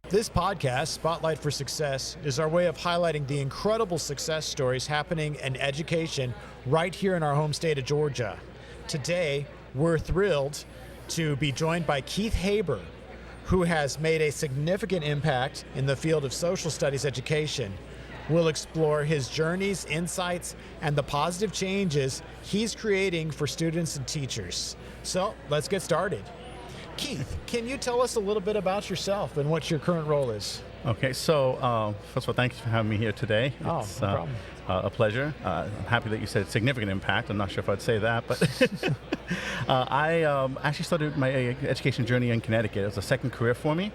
This podcast, Spotlight for Success, is our way of highlighting the incredible success stories happening in education right here in our home state of Georgia. Today, we're thrilled to be joined by Keith Haber, who has made a significant impact in the field of social studies education. We'll explore his journeys, insights, and the positive changes he's creating for students and teachers. So let's get started. Keith, can you tell us a little bit about yourself and what your current role is? Okay, so first of all, thank you for having me here today. No problem. A pleasure. I'm happy that you said significant impact. I'm not sure if I'd say that, but I actually started my education journey in Connecticut. It was a second career for me.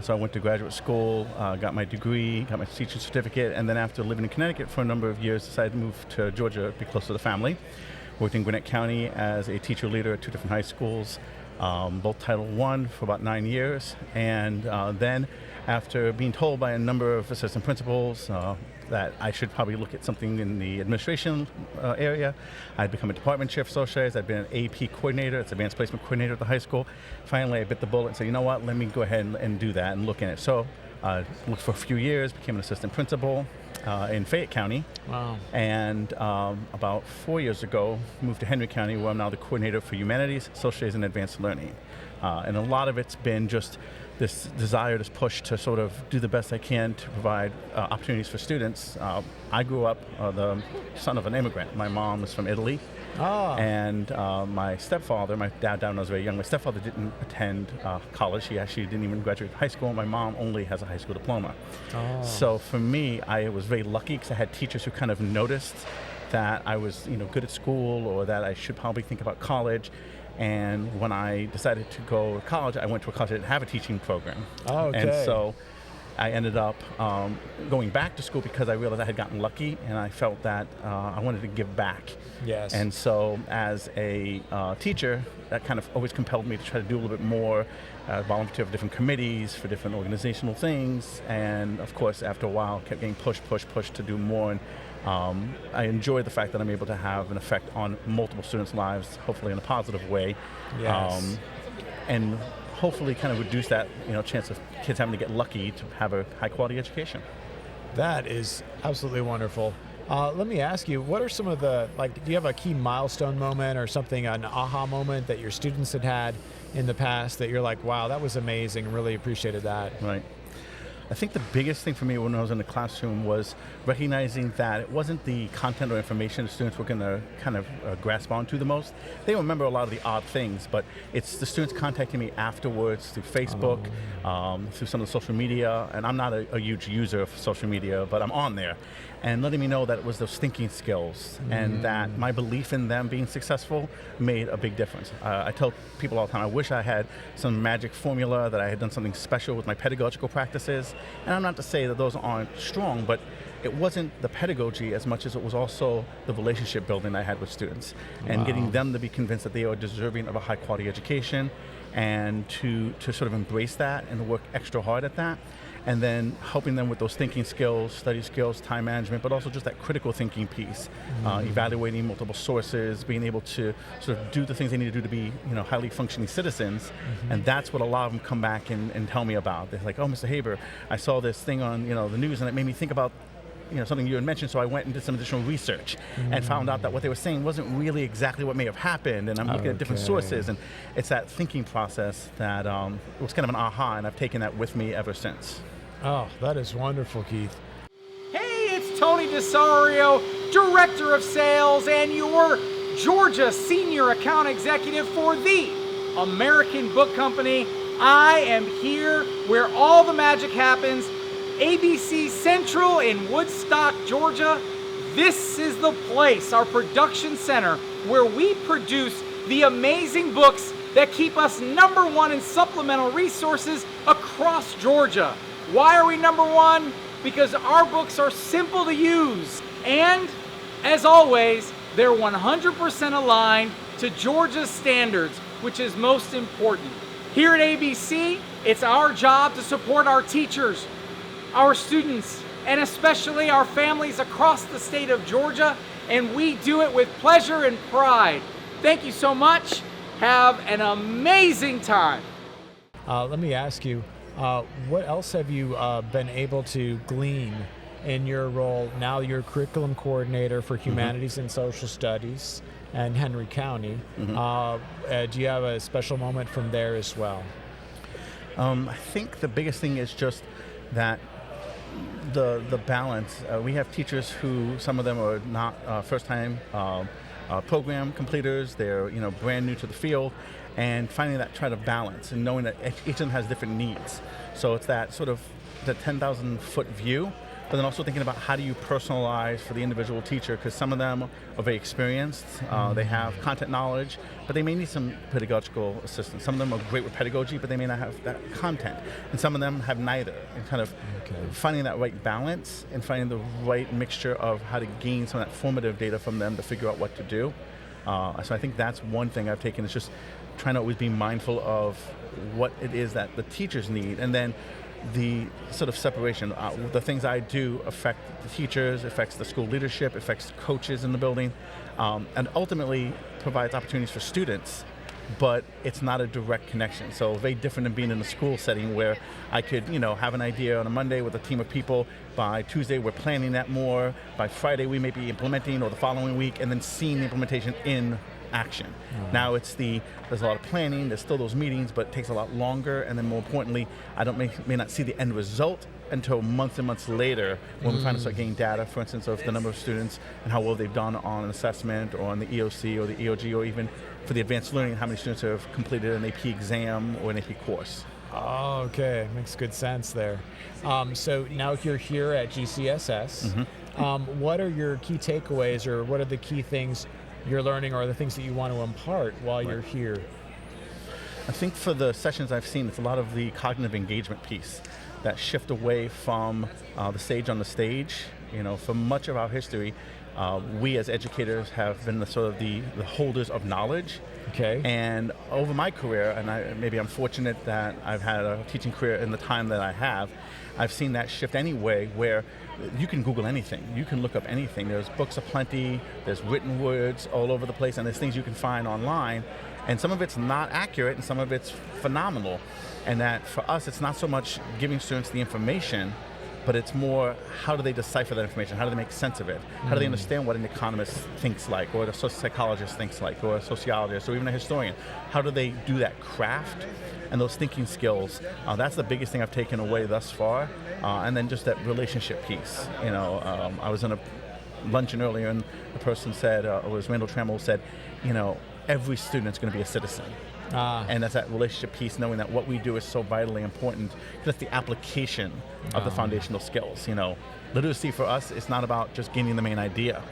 So I went to graduate school, got my degree, got my teaching certificate, and then after living in Connecticut for a number of years, decided to move to Georgia to be close to the family. Worked in Gwinnett County as a teacher leader at two different high schools. Both Title I for about 9 years, and then after being told by a number of assistant principals that I should probably look at something in the administration area, I'd become a department chair for social studies. I'd been an AP coordinator, it's advanced placement coordinator at the high school. Finally, I bit the bullet and said, you know what, let me go ahead and do that and look in it. So looked for a few years, became an assistant principal in Fayette County. Wow. And about 4 years ago, moved to Henry County, where I'm now the coordinator for humanities, social studies, and advanced learning. And a lot of it's been just this desire, this push to sort of do the best I can to provide opportunities for students. I grew up the son of an immigrant. My mom was from Italy. And my stepfather, my dad died when I was very young. My stepfather didn't attend college. He actually didn't even graduate high school. My mom only has a high school diploma. So for me, I was very lucky because I had teachers who kind of noticed that I was, good at school or that I should probably think about college. And when I decided to go to college, I went to a college that didn't have a teaching program. Okay. And so I ended up going back to school because I realized I had gotten lucky and I felt that I wanted to give back. Yes. And so as a teacher, that kind of always compelled me to try to do a little bit more, volunteer for different committees, for different organizational things. And of course, after a while, kept getting pushed to do more. And I enjoy the fact that I'm able to have an effect on multiple students' lives, hopefully in a positive way. Yes. And hopefully kind of reduce that chance of kids having to get lucky to have a high quality education. That is absolutely wonderful. Let me ask you, what are some of the, do you have a key milestone moment or something, an aha moment that your students had in the past that you're like, wow, that was amazing, really appreciated that? Right. I think the biggest thing for me when I was in the classroom was recognizing that it wasn't the content or information the students were going to kind of grasp onto the most. They remember a lot of the odd things, but it's the students contacting me afterwards through Facebook, through some of the social media, and I'm not a huge user of social media, but I'm on there, and letting me know that it was those thinking skills and that my belief in them being successful made a big difference. I tell people all the time, I wish I had some magic formula, that I had done something special with my pedagogical practices. And I'm not to say that those aren't strong, but it wasn't the pedagogy as much as it was also the relationship building I had with students and getting them to be convinced that they are deserving of a high quality education and to sort of embrace that and work extra hard at that. And then helping them with those thinking skills, study skills, time management, but also just that critical thinking piece, evaluating multiple sources, being able to sort of do the things they need to do to be, highly functioning citizens. And that's what a lot of them come back and tell me about. They're like, oh, Mr. Haber, I saw this thing on, the news and it made me think about something you had mentioned, so I went and did some additional research and found out that what they were saying wasn't really exactly what may have happened, and I'm looking at different sources, and it's that thinking process that was kind of an aha, and I've taken that with me ever since. Oh, that is wonderful, Keith. Hey, it's Tony DeSario, Director of Sales and your Georgia Senior Account Executive for the American Book Company. I am here where all the magic happens, ABC Central in Woodstock, Georgia. This is the place, our production center, where we produce the amazing books that keep us #1 in supplemental resources across Georgia. Why are we #1? Because our books are simple to use. And, as always, they're 100% aligned to Georgia's standards, which is most important. Here at ABC, it's our job to support our teachers, our students, and especially our families across the state of Georgia, and we do it with pleasure and pride. Thank you so much. Have an amazing time. Let me ask you, What else have you been able to glean in your role? Now you're curriculum coordinator for humanities and social studies in Henry County. Do you have a special moment from there as well? I think the biggest thing is just that the balance. We have teachers who, some of them are not first-time program completers. They're brand new to the field, and finding that try to balance and knowing that each of them has different needs. So it's that sort of the 10,000-foot view, but then also thinking about how do you personalize for the individual teacher, because some of them are very experienced, they have content knowledge, but they may need some pedagogical assistance. Some of them are great with pedagogy, but they may not have that content. And some of them have neither, and kind of finding that right balance and finding the right mixture of how to gain some of that formative data from them to figure out what to do. So I think that's one thing I've taken, is just trying to always be mindful of what it is that the teachers need, and then the sort of separation. The things I do affect the teachers, affects the school leadership, affects coaches in the building, and ultimately provides opportunities for students, but it's not a direct connection. So very different than being in a school setting where I could, have an idea on a Monday with a team of people. By Tuesday, we're planning that more. By Friday, we may be implementing, or the following week, and then seeing the implementation in action. Now there's a lot of planning, there's still those meetings, but it takes a lot longer, and then more importantly, I may not see the end result until months and months later, when we finally start getting data, for instance, of the number of students and how well they've done on an assessment or on the EOC or the EOG, or even for the advanced learning, how many students have completed an AP exam or an AP course. Oh, okay, makes good sense there. So now you're here at GCSS. What are your key takeaways, or what are the key things you're learning, or the things that you want to impart while you're here? I think for the sessions I've seen, it's a lot of the cognitive engagement piece, that shift away from the sage on the stage. For much of our history, we as educators have been the holders of knowledge. Okay. And over my career, and maybe I'm fortunate that I've had a teaching career in the time that I have, I've seen that shift anyway, where you can Google anything, you can look up anything. There's books aplenty, there's written words all over the place, and there's things you can find online, and some of it's not accurate and some of it's phenomenal. And that for us, it's not so much giving students the information, but it's more, how do they decipher that information? How do they make sense of it? How do they understand what an economist thinks like, or a psychologist thinks like, or a sociologist, or even a historian? How do they do that craft and those thinking skills? That's the biggest thing I've taken away thus far. And then just that relationship piece. I was in a luncheon earlier, and the person said, it was Randall Trammell said, every student's going to be a citizen. And that's that relationship piece, knowing that what we do is so vitally important. That's the application of the foundational skills. Literacy for us is not about just gaining the main idea.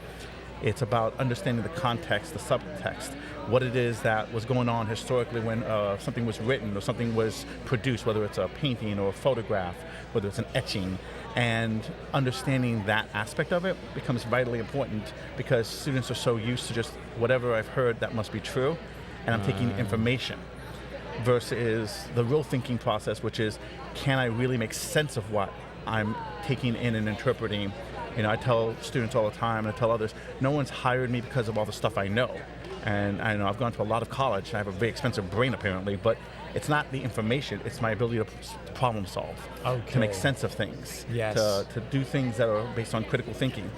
It's about understanding the context, the subtext, what it is that was going on historically when something was written or something was produced, whether it's a painting or a photograph, whether it's an etching. And understanding that aspect of it becomes vitally important, because students are so used to just whatever I've heard, that must be true. And I'm taking information, versus the real thinking process, which is, can I really make sense of what I'm taking in and interpreting? I tell students all the time, and I tell others, no one's hired me because of all the stuff I know. And I know I've gone to a lot of college, and I have a very expensive brain apparently, but it's not the information, it's my ability to problem solve, to make sense of things, to do things that are based on critical thinking.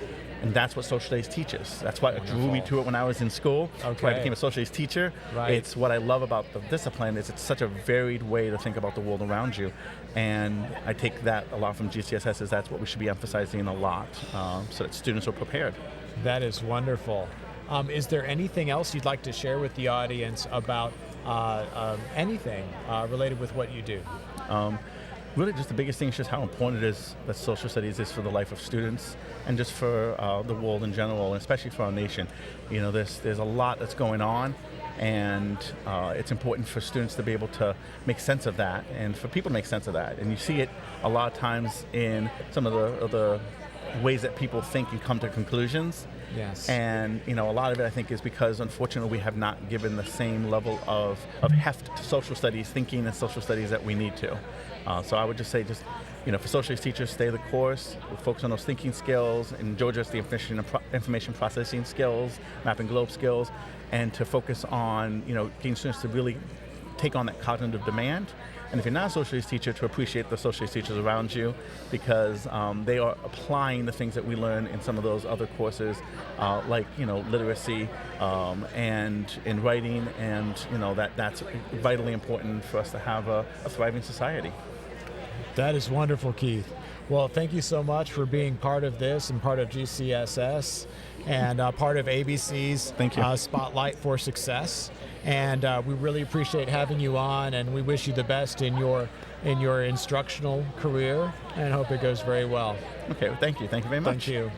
And that's what social studies teaches. That's why it drew me to it when I was in school. When I became a social studies teacher. It's what I love about the discipline, is it's such a varied way to think about the world around you. And I take that a lot from GCSS, is that's what we should be emphasizing a lot, so that students are prepared. That is wonderful. Is there anything else you'd like to share with the audience about anything related with what you do? Really, just the biggest thing is just how important it is that social studies is for the life of students, and just for the world in general, and especially for our nation. There's a lot that's going on, and it's important for students to be able to make sense of that, and for people to make sense of that. And you see it a lot of times in some of the ways that people think and come to conclusions. Yes. And a lot of it, I think, is because, unfortunately, we have not given the same level of heft to social studies thinking and social studies that we need to. So I would just say, for social studies teachers, stay the course, focus on those thinking skills. In Georgia, it's the information processing skills, map and globe skills, and to focus on, getting students to really take on that cognitive demand. And if you're not a social studies teacher, to appreciate the social studies teachers around you, because they are applying the things that we learn in some of those other courses, like literacy and in writing, and that's vitally important for us to have a thriving society. That is wonderful, Keith. Well, thank you so much for being part of this and part of GCSS and part of ABC's Thank you. Spotlight for Success. And we really appreciate having you on, and we wish you the best in your instructional career, and hope it goes very well. Okay, thank you. Thank you very much. Thank you.